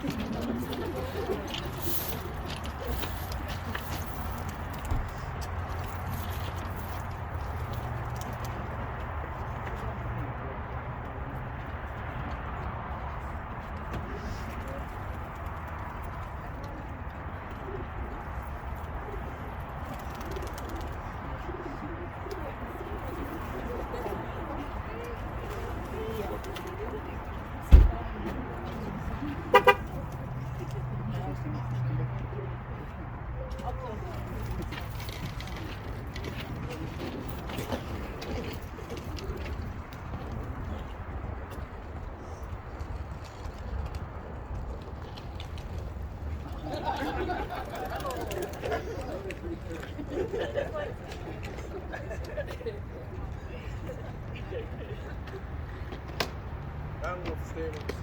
Down with the statements.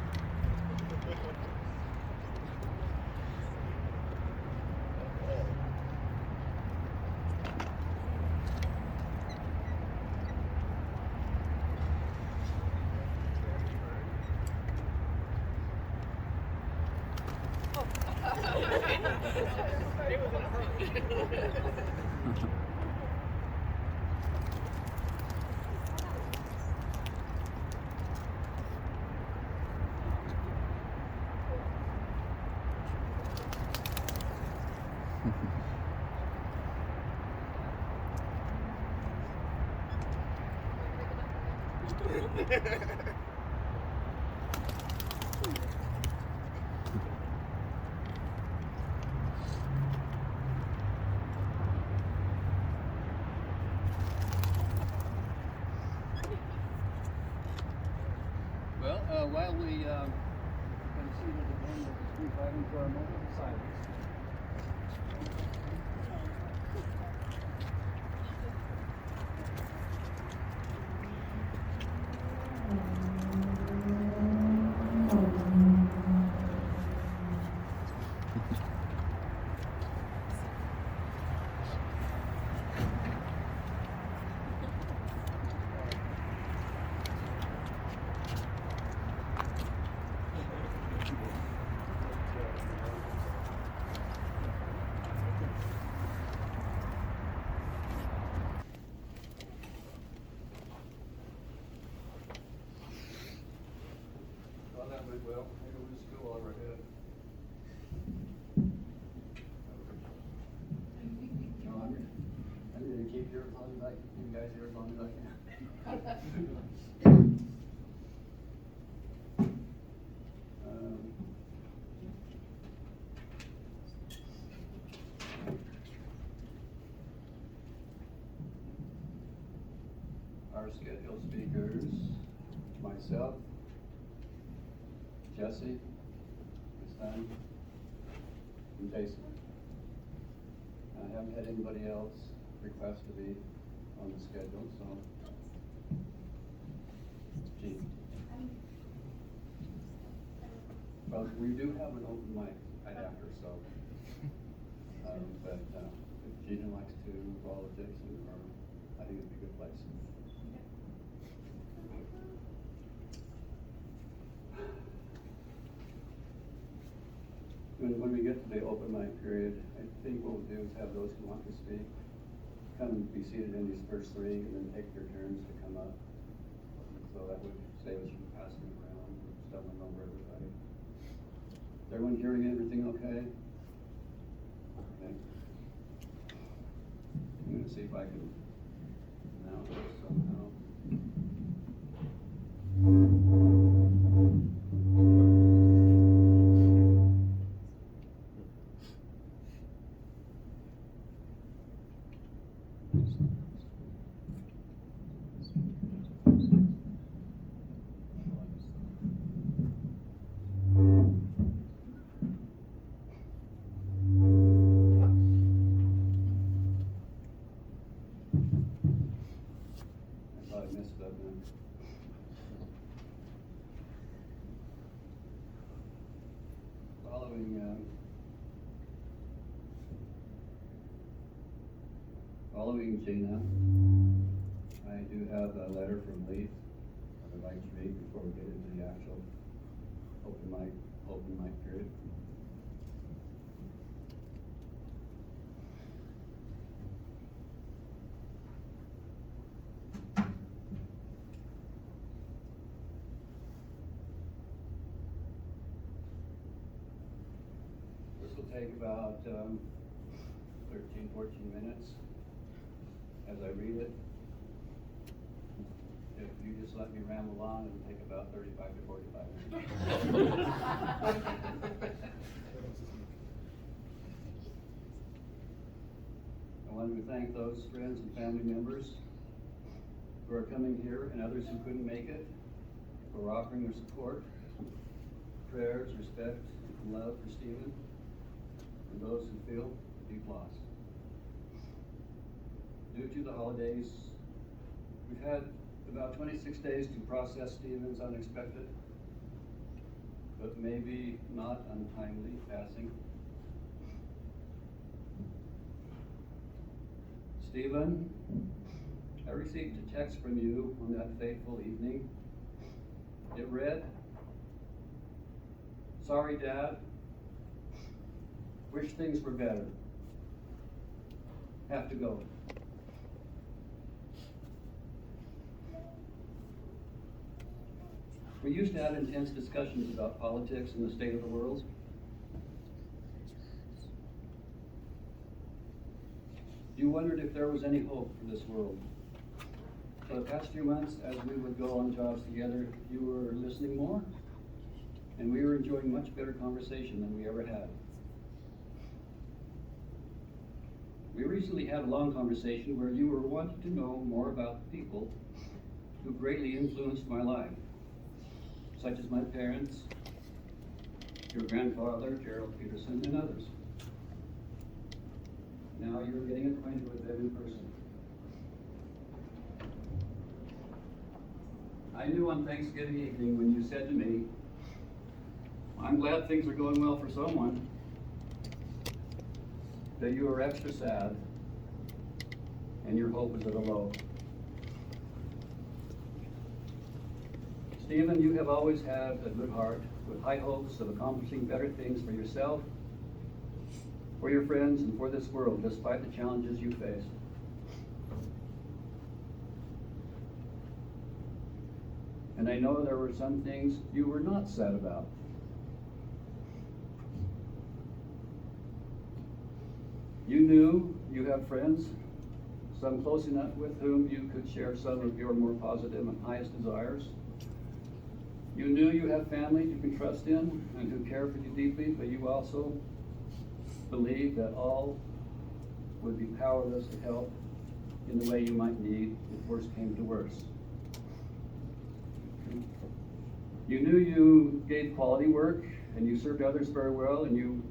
Well, while we can see that again, we'll move right into our moment of silence. Well, that went well. Maybe we'll just go all right ahead. No, I'm gonna keep here as long as I can, you guys here as long as I can. Our scheduled speakers, myself, Jesse, my son, and Jason. I haven't had anybody else request to be on the schedule, so. Gene. Well, we do have an open mic right after, so. But if Gina likes to follow Jason, or I think it'd be a good place. When we get to the open mic period, I think what we'll do is have those who want to speak come and be seated in these first three, and then take their turns to come up. So that would save us from passing around and stumbling over everybody. Is everyone hearing everything okay? Okay. I'm going to see if I can mount this somehow. I thought I missed that then. Following Gina, I do have a letter from Leith I would like to read before we get into the actual open mic open mic period. This will take about 13, 14 minutes as I read it. If you just let me ramble on, it'll take about 35 to 45 minutes. I wanted to thank those friends and family members who are coming here and others who couldn't make it, for offering their support, prayers, respect, and love for Stephen, and those who feel deep loss. Due to the holidays, we've had about 26 days to process Stephen's unexpected, but maybe not untimely passing. Stephen, I received a text from you on that fateful evening. It read, "Sorry, Dad. Wish things were better. Have to go." We used to have intense discussions about politics and the state of the world. You wondered if there was any hope for this world. For the past few months, as we would go on jobs together, you were listening more, and we were enjoying much better conversation than we ever had. We recently had a long conversation where you were wanting to know more about the people who greatly influenced my life, such as my parents, your grandfather, Gerald Peterson, and others. Now you're getting acquainted with them in person. I knew on Thanksgiving evening when you said to me, "I'm glad things are going well for someone," that you were extra sad and your hope was at a low. Stephen, you have always had a good heart with high hopes of accomplishing better things for yourself, for your friends, and for this world, despite the challenges you faced. And I know there were some things you were not sad about. You knew you have friends, some close enough with whom you could share some of your more positive and highest desires. You knew you have family you can trust in and who care for you deeply, but you also believed that all would be powerless to help in the way you might need if worse came to worse. You knew you gave quality work and you served others very well, and you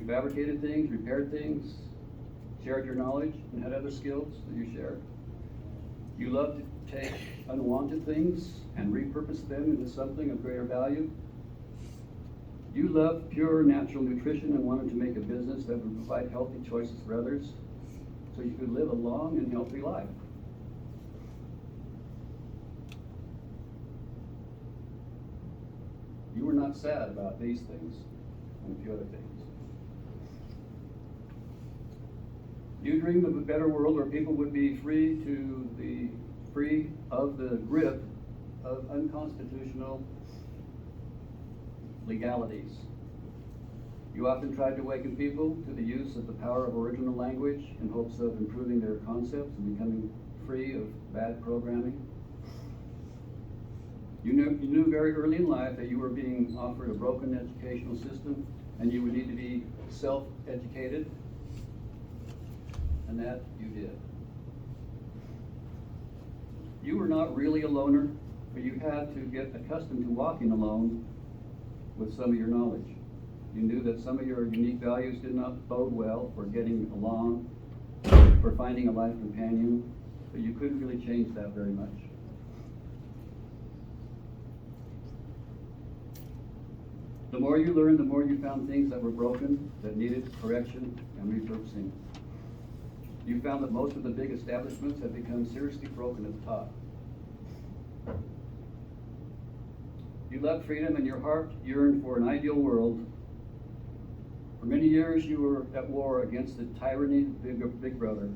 fabricated things, repaired things, shared your knowledge, and had other skills that you shared. You loved to take unwanted things and repurpose them into something of greater value. You loved pure natural nutrition and wanted to make a business that would provide healthy choices for others so you could live a long and healthy life. You were not sad about these things and a few other things. You dreamed of a better world where people would be free of the grip of unconstitutional legalities. You often tried to awaken people to the use of the power of original language in hopes of improving their concepts and becoming free of bad programming. You knew very early in life that you were being offered a broken educational system and you would need to be self-educated, and that you did. You were not really a loner, but you had to get accustomed to walking alone with some of your knowledge. You knew that some of your unique values did not bode well for getting along, for finding a life companion, but you couldn't really change that very much. The more you learned, the more you found things that were broken, that needed correction and repurposing. You found that most of the big establishments had become seriously broken at the top. You loved freedom and your heart yearned for an ideal world. For many years you were at war against the tyranny of Big Brother.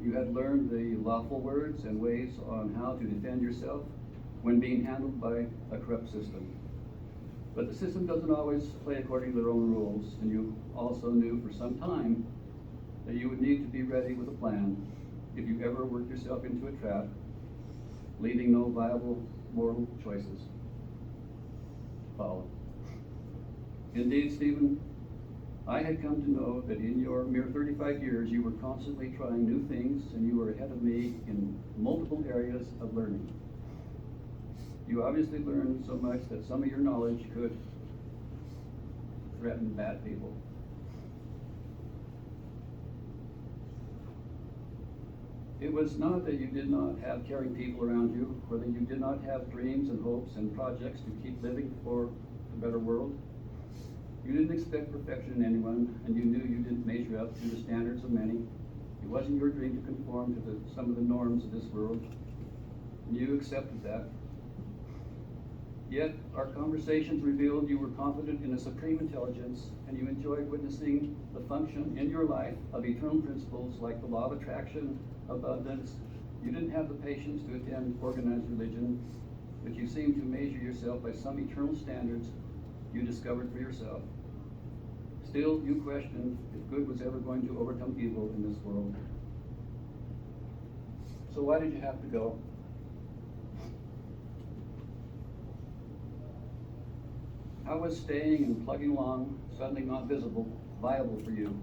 You had learned the lawful words and ways on how to defend yourself when being handled by a corrupt system. But the system doesn't always play according to their own rules, and you also knew for some time that you would need to be ready with a plan if you ever worked yourself into a trap, leaving no viable moral choices to follow. Indeed, Stephen, I had come to know that in your mere 35 years, you were constantly trying new things, and you were ahead of me in multiple areas of learning. You obviously learned so much that some of your knowledge could threaten bad people. It was not that you did not have caring people around you, or that you did not have dreams and hopes and projects to keep living for a better world. You didn't expect perfection in anyone, and you knew you didn't measure up to the standards of many. It wasn't your dream to conform to some of the norms of this world, and you accepted that. Yet, our conversations revealed you were confident in a supreme intelligence, and you enjoyed witnessing the function in your life of eternal principles like the law of attraction, abundance. You didn't have the patience to attend organized religion, but you seemed to measure yourself by some eternal standards you discovered for yourself. Still, you questioned if good was ever going to overcome evil in this world. So why did you have to go? How was staying and plugging along, suddenly not viable for you?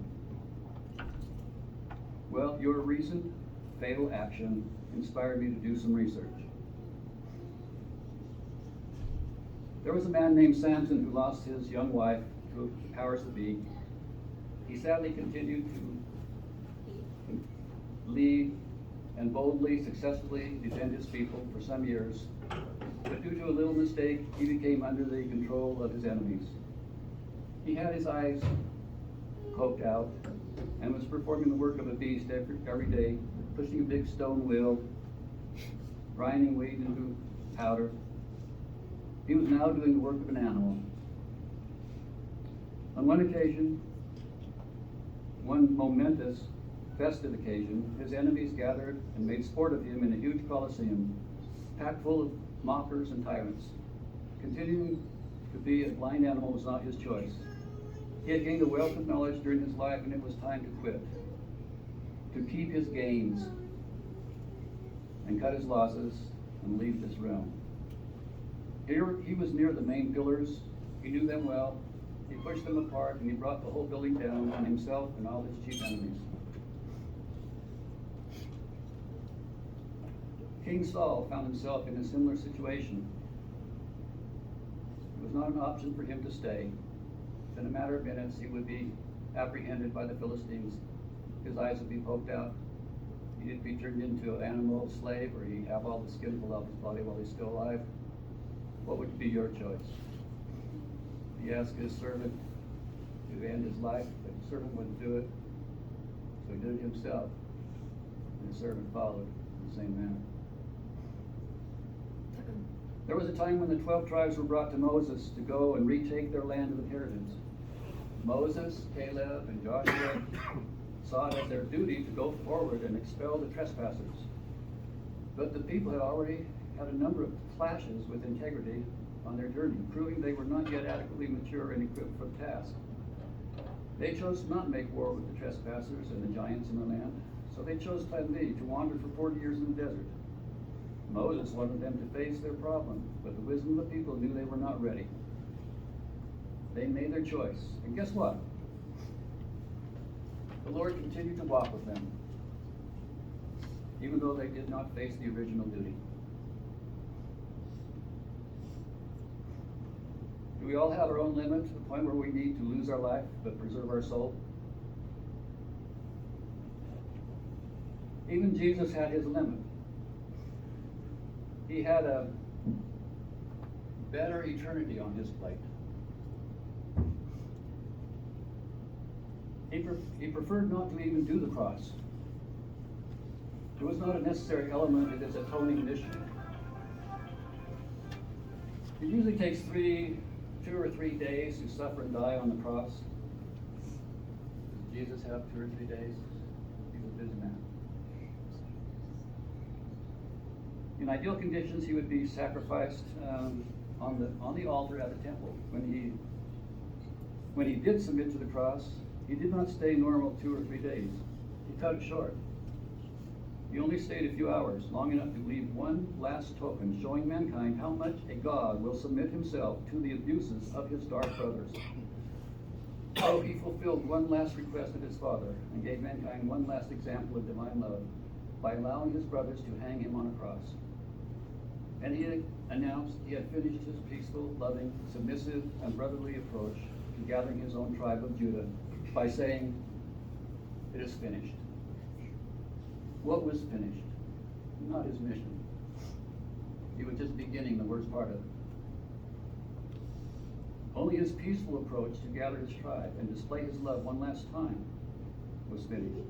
Well, your recent fatal action inspired me to do some research. There was a man named Samson who lost his young wife to the powers that be. He sadly continued to lead and boldly, successfully defend his people for some years. But due to a little mistake, he became under the control of his enemies. He had his eyes poked out and was performing the work of a beast every day, pushing a big stone wheel, grinding wheat into powder. He was now doing the work of an animal. On one occasion, one momentous festive occasion, his enemies gathered and made sport of him in a huge coliseum, packed full of mockers and tyrants. Continuing to be a blind animal was not his choice. He had gained a wealth of knowledge during his life, and it was time to quit, to keep his gains and cut his losses and leave this realm. Here he was near the main pillars. He knew them well. He pushed them apart, and he brought the whole building down on himself and all his chief enemies. King Saul found himself in a similar situation. It was not an option for him to stay. In a matter of minutes, he would be apprehended by the Philistines. His eyes would be poked out. He'd be turned into an animal slave, or he'd have all the skin pulled off his body while he's still alive. What would be your choice? He asked his servant to end his life, but the servant wouldn't do it, so he did it himself, and the servant followed in the same manner. There was a time when the 12 tribes were brought to Moses to go and retake their land of inheritance. Moses, Caleb, and Joshua saw it as their duty to go forward and expel the trespassers. But the people had already had a number of clashes with integrity on their journey, proving they were not yet adequately mature and equipped for the task. They chose to not make war with the trespassers and the giants in the land, so they chose Plan B, to wander for 40 years in the desert. Moses wanted them to face their problem, but the wisdom of the people knew they were not ready. They made their choice, and guess what? The Lord continued to walk with them, even though they did not face the original duty. Do we all have our own limit to the point where we need to lose our life but preserve our soul? Even Jesus had his limit. He had a better eternity on his plate. He preferred not to even do the cross. It was not a necessary element of his atoning mission. It usually takes 2 or 3 days to suffer and die on the cross. Does Jesus have 2 or 3 days? He was a busy man. In ideal conditions, he would be sacrificed on the altar at the temple. When he did submit to the cross, he did not stay normal 2 or 3 days. He cut it short. He only stayed a few hours, long enough to leave one last token, showing mankind how much a God will submit himself to the abuses of his dark brothers. So he fulfilled one last request of his Father and gave mankind one last example of divine love by allowing his brothers to hang him on a cross. And he had announced he had finished his peaceful, loving, submissive, and brotherly approach to gathering his own tribe of Judah by saying, "It is finished." What was finished? Not his mission. He was just beginning the worst part of it. Only his peaceful approach to gather his tribe and display his love one last time was finished.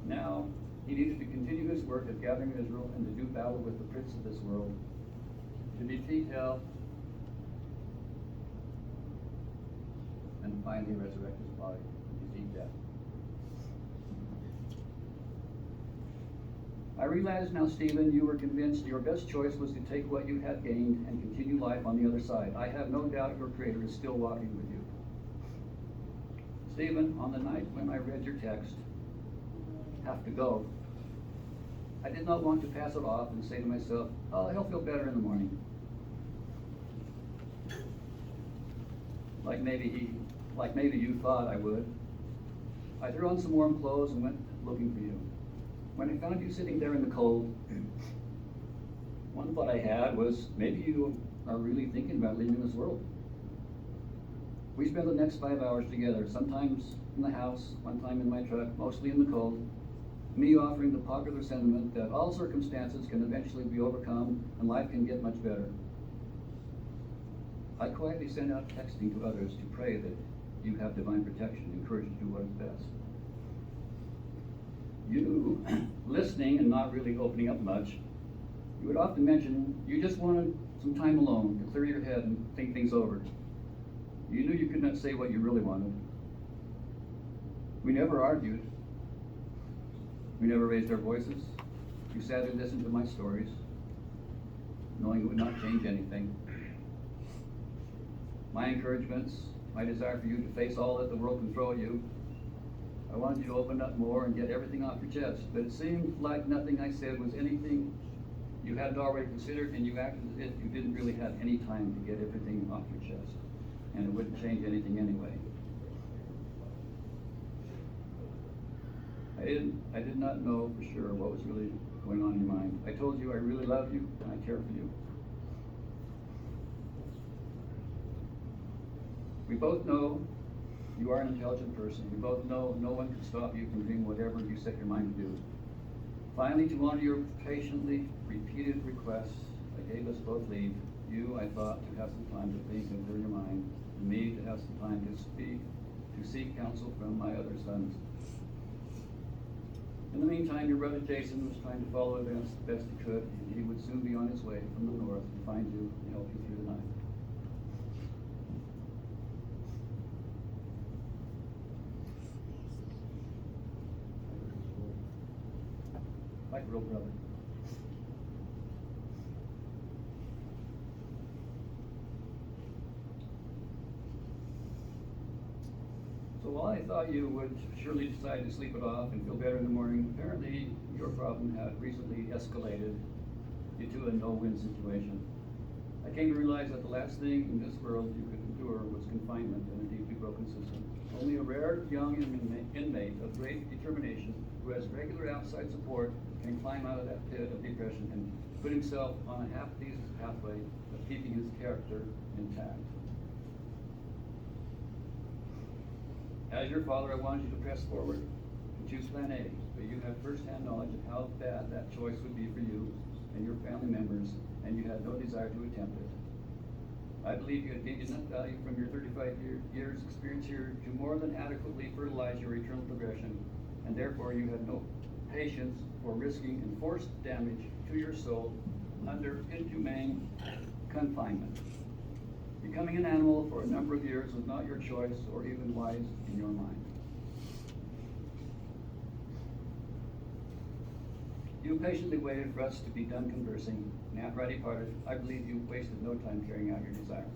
Now, he needed to continue his work of gathering Israel and to do battle with the prince of this world, to defeat hell, and finally resurrect his body and defeat death. I realize now, Stephen, you were convinced your best choice was to take what you had gained and continue life on the other side. I have no doubt your Creator is still walking with you. Stephen, on the night when I read your text, "Have to go," I did not want to pass it off and say to myself, "Oh, he'll feel better in the morning." Like maybe you thought I would. I threw on some warm clothes and went looking for you. When I found you sitting there in the cold, one thought I had was, maybe you are really thinking about leaving this world. We spent the next 5 hours together, sometimes in the house, one time in my truck, mostly in the cold, me offering the popular sentiment that all circumstances can eventually be overcome and life can get much better. I quietly sent out texting to others to pray that you have divine protection and courage to do what is best. You, listening and not really opening up much, you would often mention you just wanted some time alone to clear your head and think things over. You knew you could not say what you really wanted. We never argued. We never raised our voices. You sat and listened to my stories, knowing it would not change anything. My encouragements, my desire for you to face all that the world can throw at you. I wanted you to open up more and get everything off your chest, but it seemed like nothing I said was anything you hadn't already considered, and you acted as if you didn't really have any time to get everything off your chest, and it wouldn't change anything anyway. I did not know for sure what was really going on in your mind. I told you I really love you and I care for you. We both know you are an intelligent person. We both know no one can stop you from doing whatever you set your mind to do. Finally, to honor your patiently repeated requests, I gave us both leave. You, I thought, to have some time to think and clear your mind, and me to have some time to seek counsel from my other sons. In the meantime, your brother Jason was trying to follow events the best he could. He would soon be on his way from the north to find you and help you through the night. Like a real brother. So while I thought you would surely decide to sleep it off and feel better in the morning, apparently your problem had recently escalated into a no-win situation. I came to realize that the last thing in this world you could endure was confinement in a deeply broken system. Only a rare young inmate of great determination who has regular outside support can climb out of that pit of depression and put himself on a half-decent pathway of keeping his character intact. As your father, I wanted you to press forward and choose plan A, but you have first-hand knowledge of how bad that choice would be for you and your family members, and you had no desire to attempt it. I believe you had gained enough value from your 35 years experience here to more than adequately fertilize your eternal progression, and therefore you had no patience for risking enforced damage to your soul under inhumane confinement. Becoming an animal for a number of years was not your choice or even wise in your mind. You patiently waited for us to be done conversing, and after I departed, I believe you wasted no time carrying out your desire.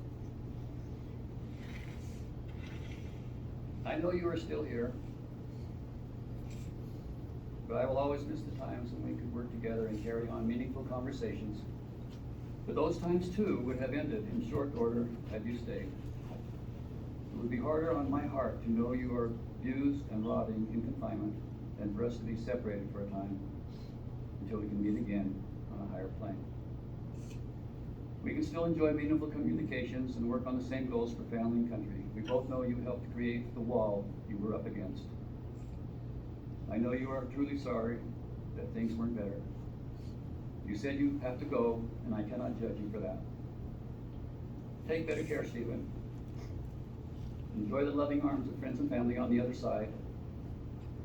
I know you are still here, but I will always miss the times when we could work together and carry on meaningful conversations. But those times too would have ended in short order had you stayed. It would be harder on my heart to know you are abused and rotting in confinement than for us to be separated for a time until we can meet again on a higher plane. We can still enjoy meaningful communications and work on the same goals for family and country. We both know you helped create the wall you were up against. I know you are truly sorry that things weren't better. You said you have to go, and I cannot judge you for that. Take better care, Stephen. Enjoy the loving arms of friends and family on the other side.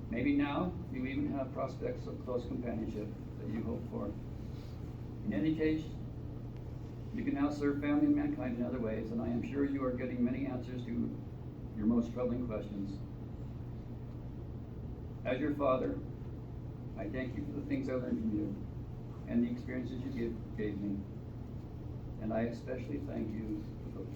Maybe now you even have prospects of close companionship that you hope for. In any case, you can now serve family and mankind in other ways, and I am sure you are getting many answers to your most troubling questions. As your father, I thank you for the things I learned from you and the experiences you gave me, and I especially thank you for those.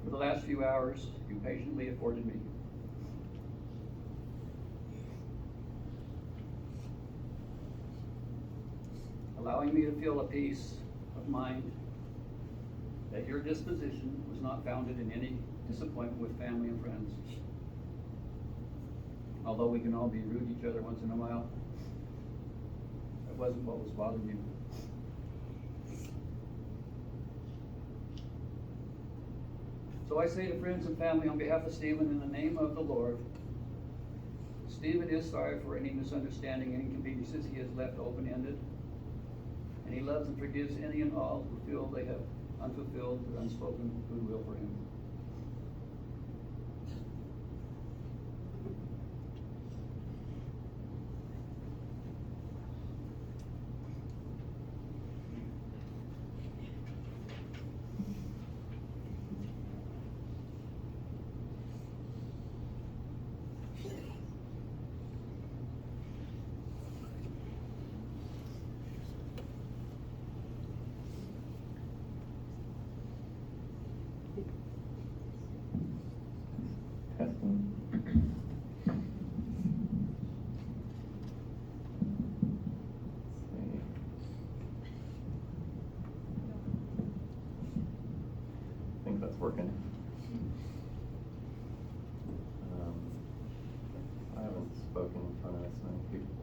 For the last few hours, you patiently afforded me. Allowing me to feel a peace of mind that your disposition was not founded in any disappointment with family and friends. Although we can all be rude to each other once in a while, that wasn't what was bothering you. So I say to friends and family on behalf of Stephen, in the name of the Lord, Stephen is sorry for any misunderstanding and inconveniences he has left open-ended, and he loves and forgives any and all who feel they have unfulfilled or unspoken goodwill for him. Working. I haven't spoken in front of this many people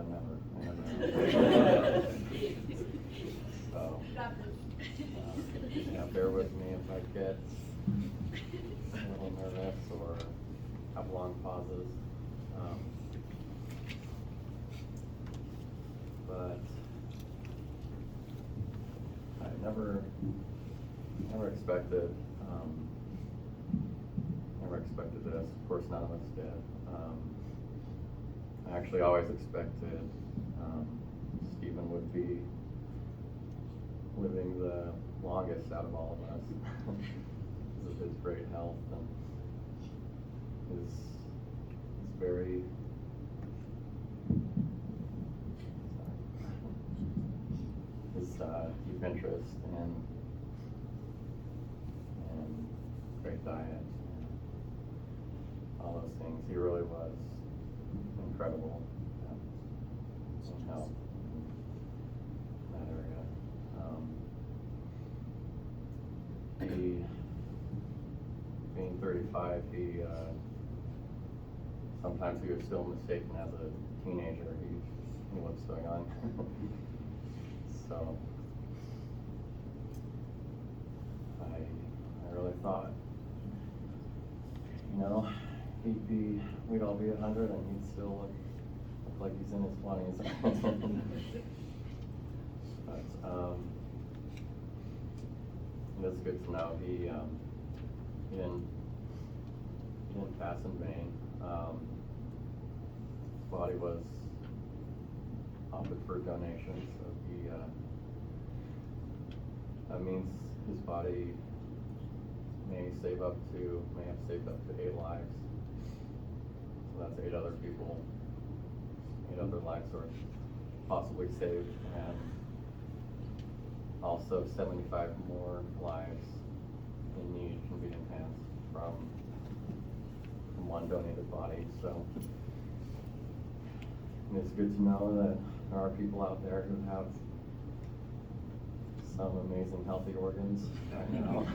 never. So, yeah, bear with me if I get a little nervous or have long pauses. But I never expected, this. Of course, none of us did. I actually always expected Stephen would be living the longest out of all of us because of his great health and his very deep interest and great diet and all those things. He really was incredible in health in that area. He, being 35, sometimes he was still mistaken as a teenager. He was so young. So I really thought, we'd all be 100 and he'd still look like he's in his 20s. But it's good to know he didn't pass in vain. body was opted for donation, so he, that means his body may have saved up to 8 lives. So that's 8 other people, 8 other lives are possibly saved, and also 75 more lives in need can be enhanced from one donated body. So and it's good to know that there are people out there who have some amazing healthy organs right now.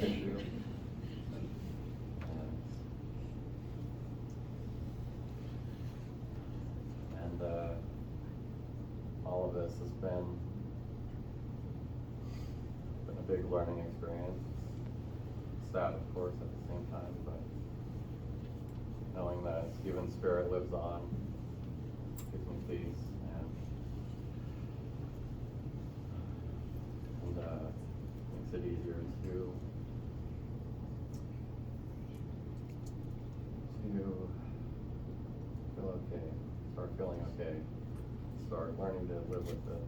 Tissue. And all of this has been a big learning experience. It's sad, of course, at the same time, but knowing that Stephen's spirit lives on gives me peace, and makes it easier to feel okay, start feeling okay, start learning to live with it.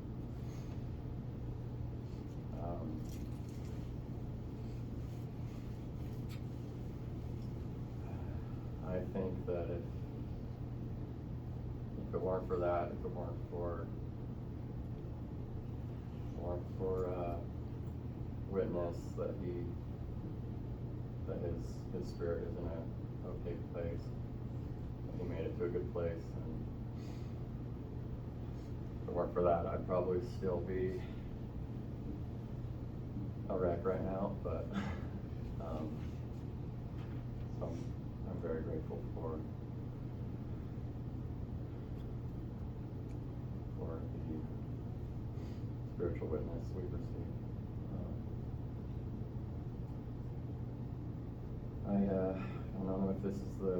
I think that if it weren't for that, if it weren't for witness that his spirit is in a okay place, that he made it to a good place, and if it weren't for that, I'd probably still be a wreck right now, but so I'm very grateful for the spiritual witness we've received. I don't know if this is the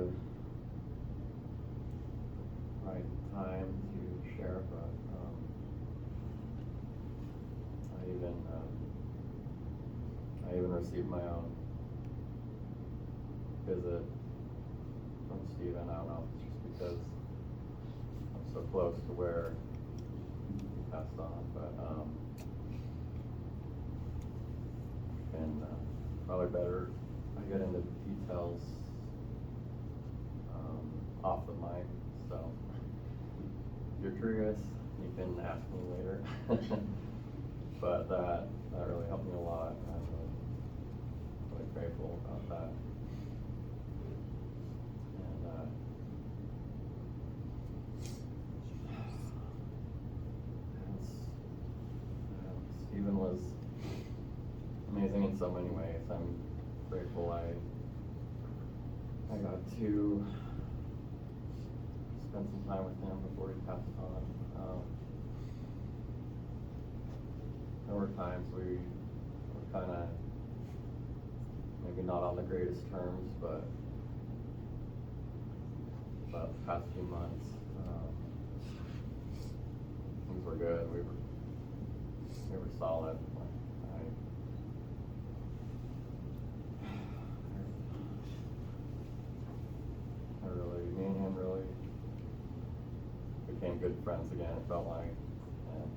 right time to share, but I even received my own visit from Stephen. I don't know if it's just because I'm so close to where he passed on, but and probably better I get into details off the mic. So if you're curious, you can ask me later. But that really helped me a lot. I'm really grateful about that. And Stephen was amazing in so many ways. I'm grateful I got to spend some time with him before he passed on. There were times we were kind of maybe not on the greatest terms, but the past few months things were good. We were solid. Me and him really became good friends again, it felt like. And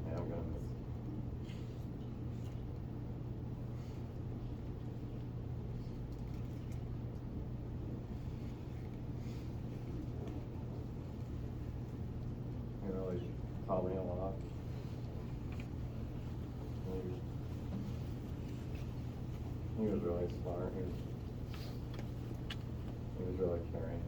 yeah, I'm gonna miss He really taught me a lot. He was really smart. He was really caring.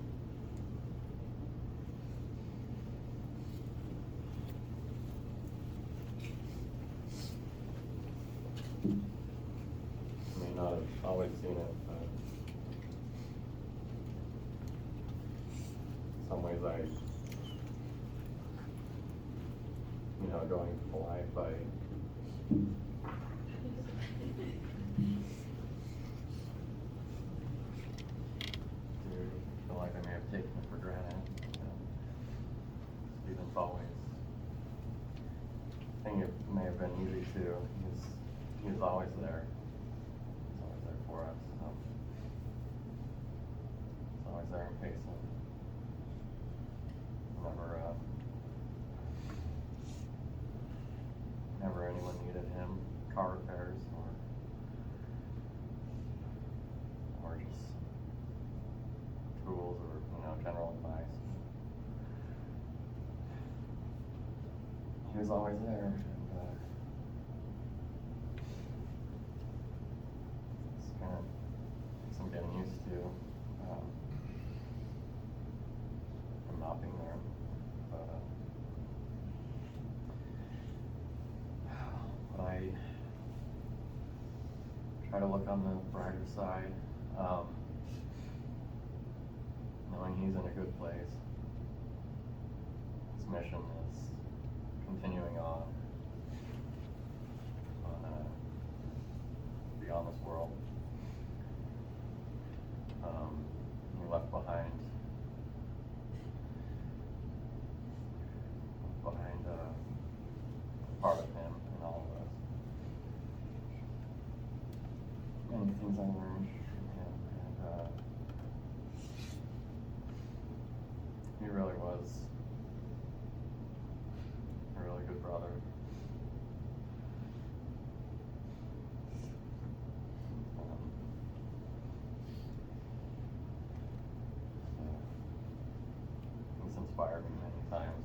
I may not have always seen it, but in some ways going into life, I feel like I may have taken it for granted. always, I think it may have been easy too. He was always there. He's always there for us. He's always there in case of never anyone needed him, car repairs or just tools or, general advice. He was always there, and it's kind of some getting used to him not being there, but I try to look on the brighter side, knowing he's in a good place. His mission is continuing on beyond this world. He left behind part of him in all of us. Many things I learned from him, and he really was a really good brother. He's inspired me many times.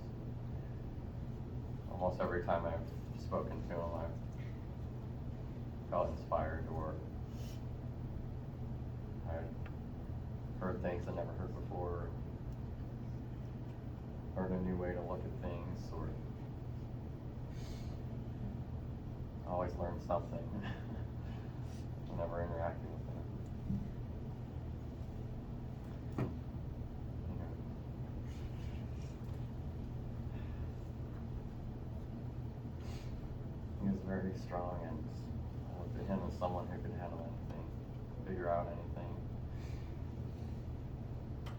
Almost every time I've spoken to him, I've felt inspired, or I've heard things I never heard before, heard a new way to look at things, or always learn something whenever interacting with him. He was very strong, and I looked at him as someone who could handle anything, figure out anything.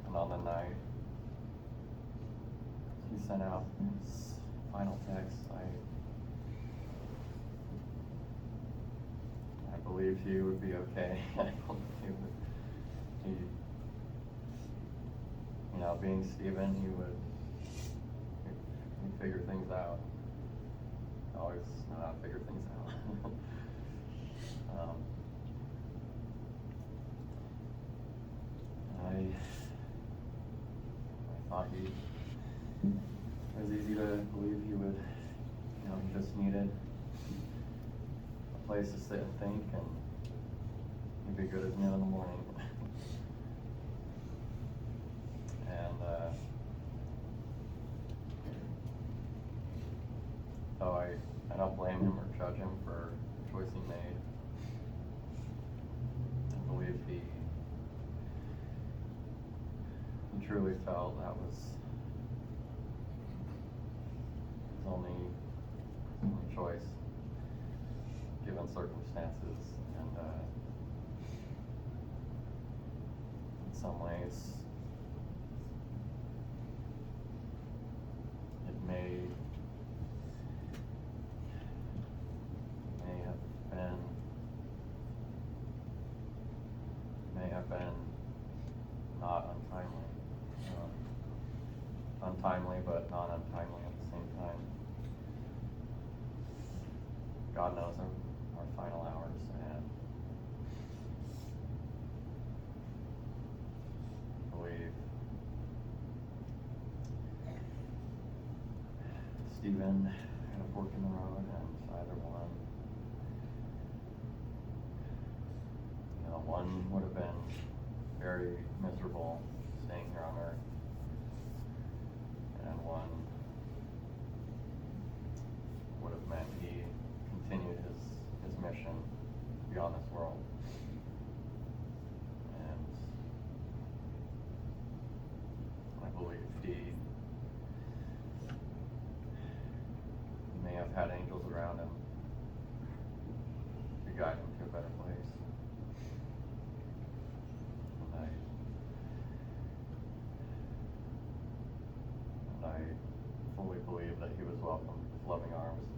And on the night he sent out his final text, I believed he would be okay. I believed he, being Stephen, he'd figure things out. Always know how to figure things out. I thought it was easy to believe he would, he just needed a place to sit and think, and he'd be good as new in the morning. And so I don't blame him or judge him for the choice he made. I believe he truly felt that was his only choice, given circumstances, and in some ways it may have been not untimely. Untimely, but not untimely at the same time. God knows our final hours, and I believe Stephen had a fork in the road, and either one would have been very miserable staying here on earth, and one would have meant he continued his mission beyond this world. And I believe he may have had angels around him to guide him to a better place. fully believe that he was welcomed with loving arms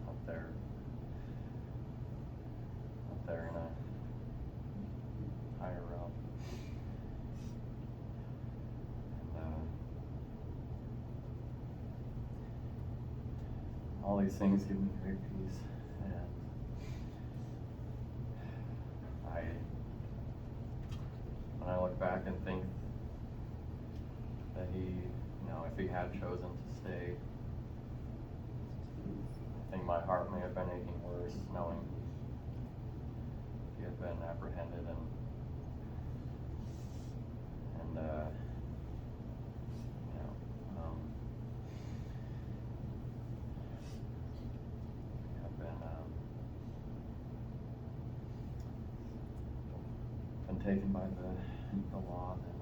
up there in a higher realm. And all these things give me great peace, and when I look back and think that he, if he had chosen to stay, I think my heart may have been aching worse, knowing he had been apprehended and had been taken by the law. And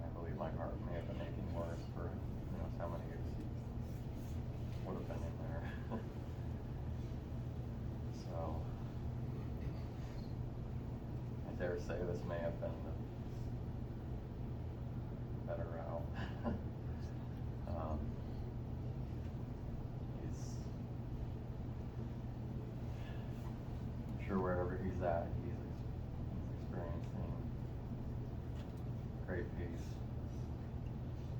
I believe my heart may have been aching worse for who knows how many years he would have been in there. So I dare say this may have been the better route. I'm sure wherever he's at, he's experiencing great peace,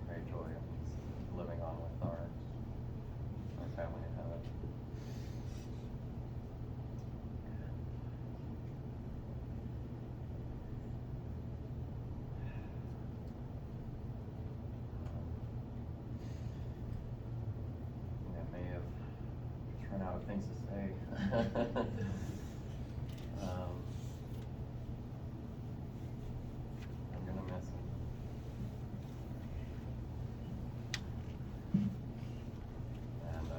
great joy, and he's living on with our family in heaven. I may have just run out of things to say. I'm gonna miss him. And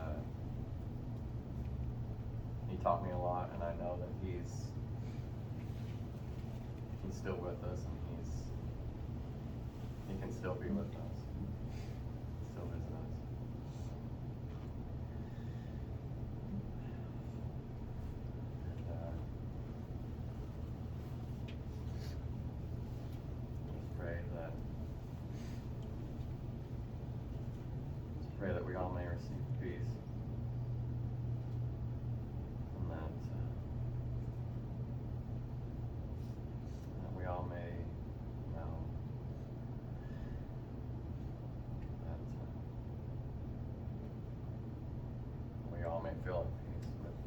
he taught me a lot, and I know that he's still with us, and he can still be with us, still visit us. Pray that we all may receive peace, and that we all may know that we all may feel at peace with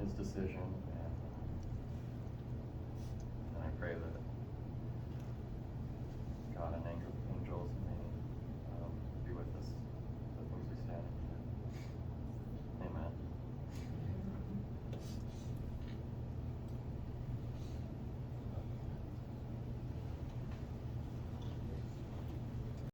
his decision, and I pray that